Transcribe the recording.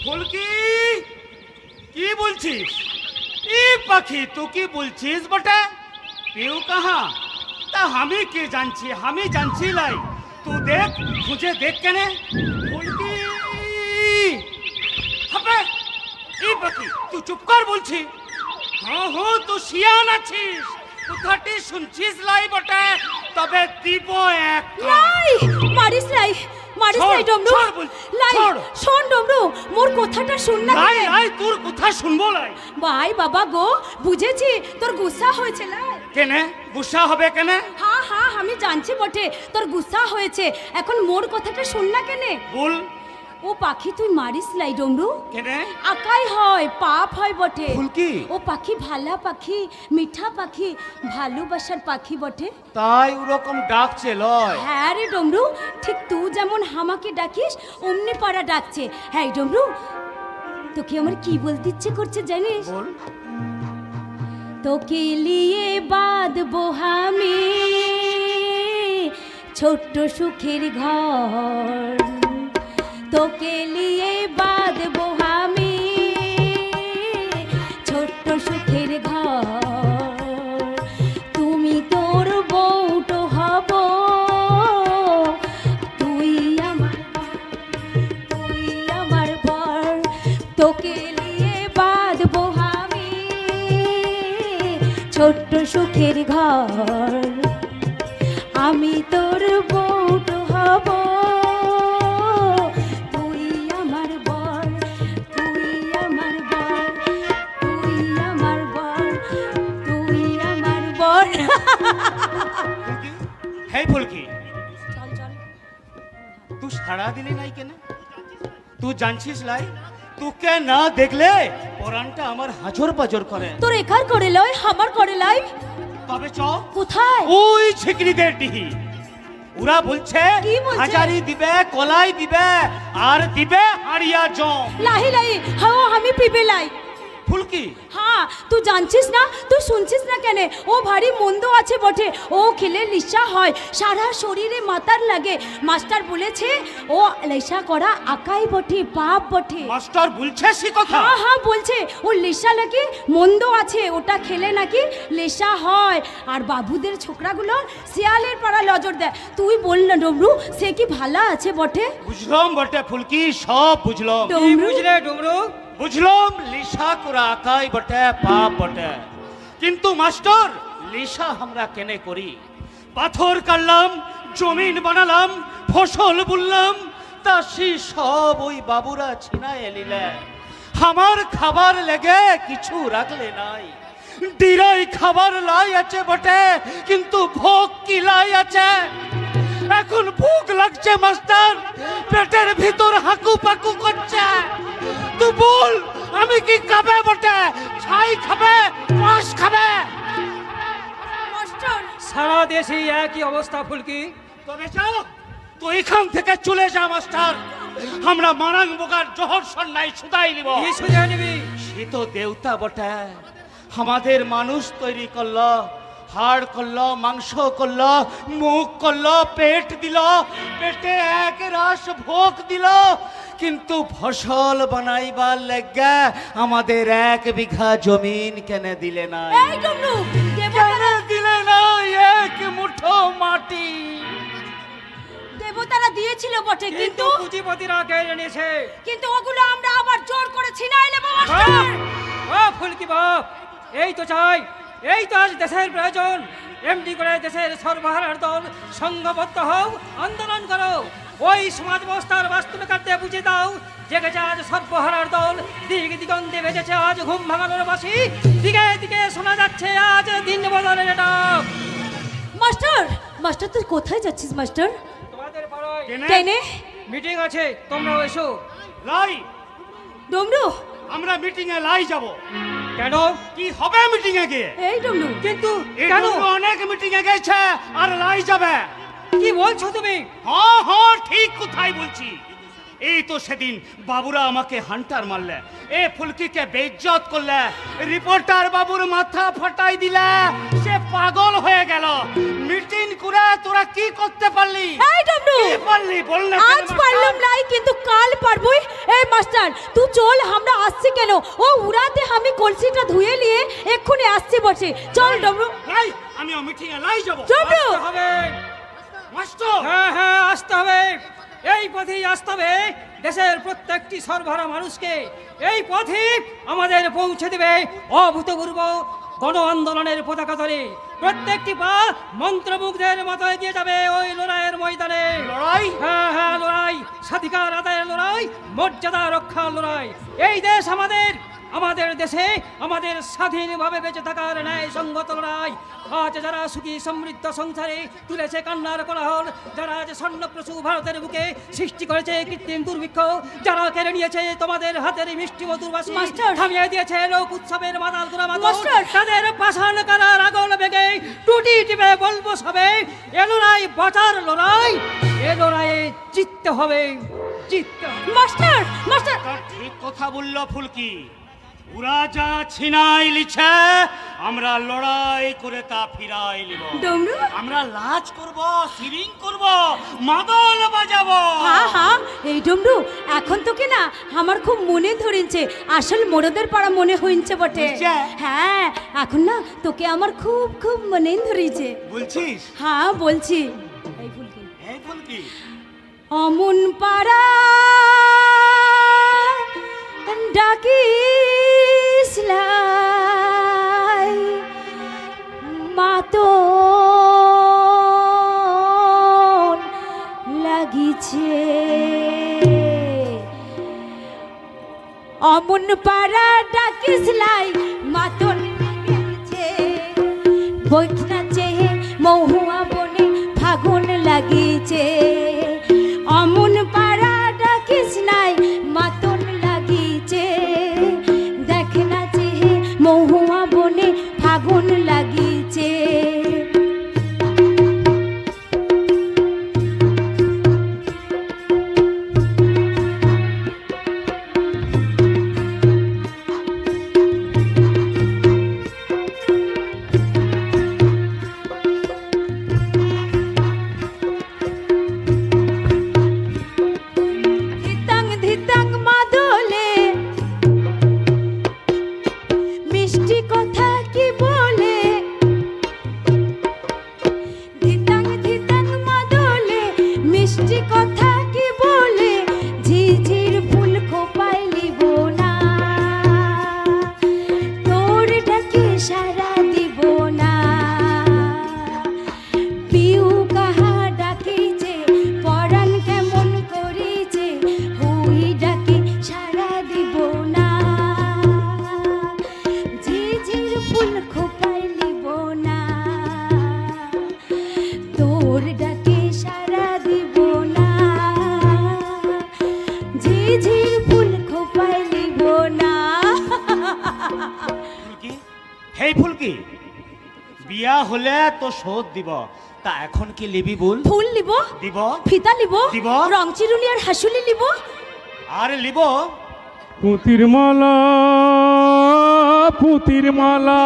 ফুলকি কি বলছিস? এ পাখি তুই কি বলছিস বটে? কেউ কাহা তা আমি কে জানছি, আমি জানছি লাই। তুই দেখ, খুঁজে দেখ কেনে ফুলকি। হবে এই পাখি, তুই চুপ কর বলছি। হ্যাঁ হ্যাঁ, তুই শিয়ান আছিস, কথাটি শুনছিস লাই বটে, তবে দিব এক লাই মারিস লাই, মারিস ছাড়, লাই ডমরু। ছাড় বল, লাই ছাড়। শোন ডমরু, মোর কথাটা শুন না। লাই লাই, তোর কথা শুনবো লাই। ভাই বাবা গো, বুঝেছি তোর গুসা হয়েছে লাই। কেনে গুসা হবে কেনে? হ্যাঁ হ্যাঁ, আমি জানছি বটে তোর গুসা হয়েছে। এখন মোর কথাটা শুন না কেনে। বল। ও পাখি তুই মারিস লাই ডমরু। কেনে? আকাই হয়, পাপ হয় বটে। ফুলকি। ও পাখি ভালা পাখি, মিঠা পাখি, ভালোবাসার পাখি বটে। তাই ওরকম ডাকছে লয়। হ্যাঁ রে ডমরু, ঠিক তুই যেমন হামাকে ডাকিস অমনি পাড়া ডাকছে। হ্যাঁ ডমরু, তোকে আমার কি বলতে ইচ্ছে করছে জানিস? বল। তোকে লিয়ে বাঁধবো আমি ছোট্ট সুখের ঘর, তোকে লিয়ে বাঁধবো আমি ছোট্ট সুখের ঘর। তুমি তোর বউটো হব, তুই আমার বর, তোকে লিয়ে বাঁধবো আমি ছোট্ট সুখের ঘর। আমি তোর বউটো হব, তুই আমার বর, তুই আমার বর, তুই আমার বর, তুই আমার বর। হে ফুলকি, চল চল। তুই সাড়া দিলি নাই কেনে? তুই জানছিস লাই, তোকে না দেখলে পরানটা আমার হাজর পাজর করে। তোর একার করে লয়, আমার করে লাই। তবে চ কোথায়? ওই ছিকরিদের ডিহি। ওরা বলছে কি বলছে? হাজারি দিবে, কলাই দিবে, আর দিবে হাড়িয়া জম। লাহি লাহি হাও আমি পিবে লাই। ফুলকি, হ্যাঁ তুই জানছিস না, তুই শুনছিস না কেন? ও ভারী মন্দ আছে বটে, ও খেলে লিসা হয়, সারা শরীরে মাতার লাগে। মাস্টার বলেছে ও লিসা করা আকাই বটে, পাপ বটে। মাস্টার বলছে সে কথা? হ্যাঁ হ্যাঁ বলছে ও লিসা নাকি মন্দ আছে, ওটা খেলে নাকি লিসা হয়। আর বাবুদের ছোকরাগুলো শিয়ালের পাড়া নজর দেয়। তুই বল না ডমরু, সে কি ভালা আছে বটে? বুঝলাম বটে ফুলকি, সব বুঝলাম। ডমরু? কি বুঝলে ডুমরু? বুঝলাম লিসা করা আকাই বটে, পাপ বটে, কিন্তু মাস্টার লিসা আমরা কেনে করি? পাথর কাটলাম, জমিন বানালাম, ফসল বুনলাম, তা সে সব ওই বাবুরা ছিনায় এলিলে। আমার খাবার লেগে কিছু রাখলে নাই। ডিরাই খাবার লাই আছে বটে, কিন্তু ভোগ কি লাই আছে? এখন ভোগ লাগছে মাস্টার, পেটের ভিতর হাকু পাকু করছে। তুই বল, আমি কি খাবে বটে? ছাই খাবে, মাছ খাবে? মাস্টার সারা দেশে একই অবস্থা ফুলকি। তবে যাও, তো এখান থেকে চলে যা মাস্টার। আমরা মারাং বোকার জহর সন্ন্যায় সুদাই নিব। কি সুজা নিবি? সে তো দেবতা বটে, আমাদের মানুষ তৈরি করলো, হাড় করলো, মাংস করলো, মুখ করলো, পেট দিল, পেটে এক রাস ভোগ দিল, কিন্তু ফসল বানাইবার লেগে আমাদের 1 বিঘা জমিন কেনে দিলে না? এই ডমরু, কেনে দিলে না 1 মুঠো মাটি? দেবতারা দিয়েছিল বটে, কিন্তু কিন্তু পুঁজিপতিরা কেড়ে নিয়েছে। কিন্তু ওগুলো আমরা আবার জোর করে ছিনাই নেব মাস্টার। ও ফুলকি বাপ, এই তো চাই, এই তো আজ দেশের প্রয়োজন। এমডি করে দেশের সর্বহারার দল সংঘবদ্ধ হও, আন্দোলন করো। ওই সমাজ ব্যবস্থার বাস্তবিকতাতে বুঝে দাও, জেগেছে আজ সর্বহারার দল, দিক দিগন্তে বেজেছে আজ ঘুম ভাঙানোর বাসি, দিকে দিকে শোনা যাচ্ছে আজ দিন বদলের ডাক। মাস্টার, মাস্টার তুই কোথায় যাচ্ছিস মাস্টার? তোমাদের পাড়ায় কেনে? মিটিং আছে, তোমরাও এসো। লাই, ডমরু, আমরা মিটিং এ লাই যাব। কেন? কি হবে মিটিং এ গিয়ে? এই ডমরু, কিন্তু এই কেন? ডমরু অনেক মিটিং এ গেছে আর লাই যাবে। কি বলছো তুমি? হ্যাঁ হ্যাঁ, ঠিক কোথায় বলছি। এই তো সেদিন বাবুরা আমাকে হান্টার মারলে, এ ফুলকিকে বেইজ্জত করলে, রিপোর্টার বাবুর মাথা ফাটাই দিলে, সে পাগল হয়ে গেল। মিটিং করে তোরা কি করতে পারলি? এই ডমরু, কি পারলি বল না? আজ পারলাম নাই, কিন্তু কাল পারবই। এই মাস্টার তুই চল আমরা আসছি কেন ও উড়াতে আমি কলসিটা ধুয়ে নিয়ে এক্ষুনি আসছি বসে চল ডমরু লাই আমি মিটিং এ লাই যাব ডমরু আসতে হবে। মাস্টার হ্যাঁ হ্যাঁ আসতে হবে, এই পথেই আসতে হবে। দেশের প্রত্যেকটি সর্বহারা মানুষকে এই পথে আমাদের পৌঁছে দেবে অভূতপূর্ব গণ আন্দোলনের পতাকা ধরে। প্রত্যেকটি পা মন্ত্রমুগ্ধের মতো এগিয়ে যাবে ওই লড়াইয়ের ময়দানে। লড়াই হ্যাঁ হ্যাঁ লড়াই, স্বাধিকার আদায়ের লড়াই, মর্যাদা রক্ষার লড়াই। এই দেশ আমাদের, আমাদের দেশে আমাদের স্বাধীনভাবে বেঁচে থাকার ন্যায় সঙ্গত লড়াই। আজ যারা সুখী সমৃদ্ধ সংসারে তুলেছে কান্নার কোলাহল, যারা আজ স্বর্ণপ্রসূ ভারতের বুকে সৃষ্টি করেছে কৃত্রিম দুর্ভিক্ষ, যারা কেড়ে নিয়েছে তোমাদের হাতের মিষ্টি মধুর বাসি, মাস্টার! থামিয়ে দিয়েছে লোক উৎসবের মাতাল দুরা মাস্টার! তাদের পাষাণ কারার আগুন বেগে টুটি টিপে বলবো সবে, এ লড়াই বাঁচার লড়াই, এ লড়াইয়ে জিততে হবে, জিততে হবে। মাস্টার মাস্টার তার ঠিক কথা বলল ফুলকি। ওরা যা ছিনাই লিছে আমরা লড়াই করে তা ফিরাই নিব। ডমরু আমরা লাজ করব, সিরিং করব, মাদল বাজাবো। হ্যাঁ হ্যাঁ এই ডমরু এখন তোকে না আমার খুব মনে ধরেছে, আসল মোড়দের পাড়া মনে হইছে বটে। হইছে? হ্যাঁ এখন না তোকে আমার খুব খুব মনে ধরেছে। বলছিস? হ্যাঁ বলছি। এই ফুলকি এই ফুলকি অমন পাড়া ডাকিস লাই মাতন লাগিছে, অমন পাড়া ডাকিস লাই মাতন লাগিছে, বৈঠনাচে মহুয়া বনে ফাগুন লাগিছে, অমন পাড়া ডাকিস নাই মাতন লাগিছে, দেখ না যে মহুয়া বনে ফাগুন লাগিছে। ধিতাং ধিতাং মাদলে মিষ্টি কথা কি বলে, ধিতাং ধিতাং মাদলে মিষ্টি কথা কি বলে, ঝিঝির ফুল খোপায় লিব না, তোর ডাকে সারা দিব না, পিউ কাহা ডাকিছে পরাণ কেমন করিছে, হুই ডাকে সারা দিব না, ঝিঝির ফুল খোপায় লিব না, তোর ডাকে সারা দিব না, ঝিঝির ফুল খোপায় লিব না। ফুলকি হেই ফুলকি, বিয়া হলে তো শোধ দিব, তা এখন কি লিবি বল? ফুল লিব, দিব ফিতা লিব, দিব। রং চিরুনি আর হাসুলি লিব। আর লিব পুতির মালা, পুতির মালা,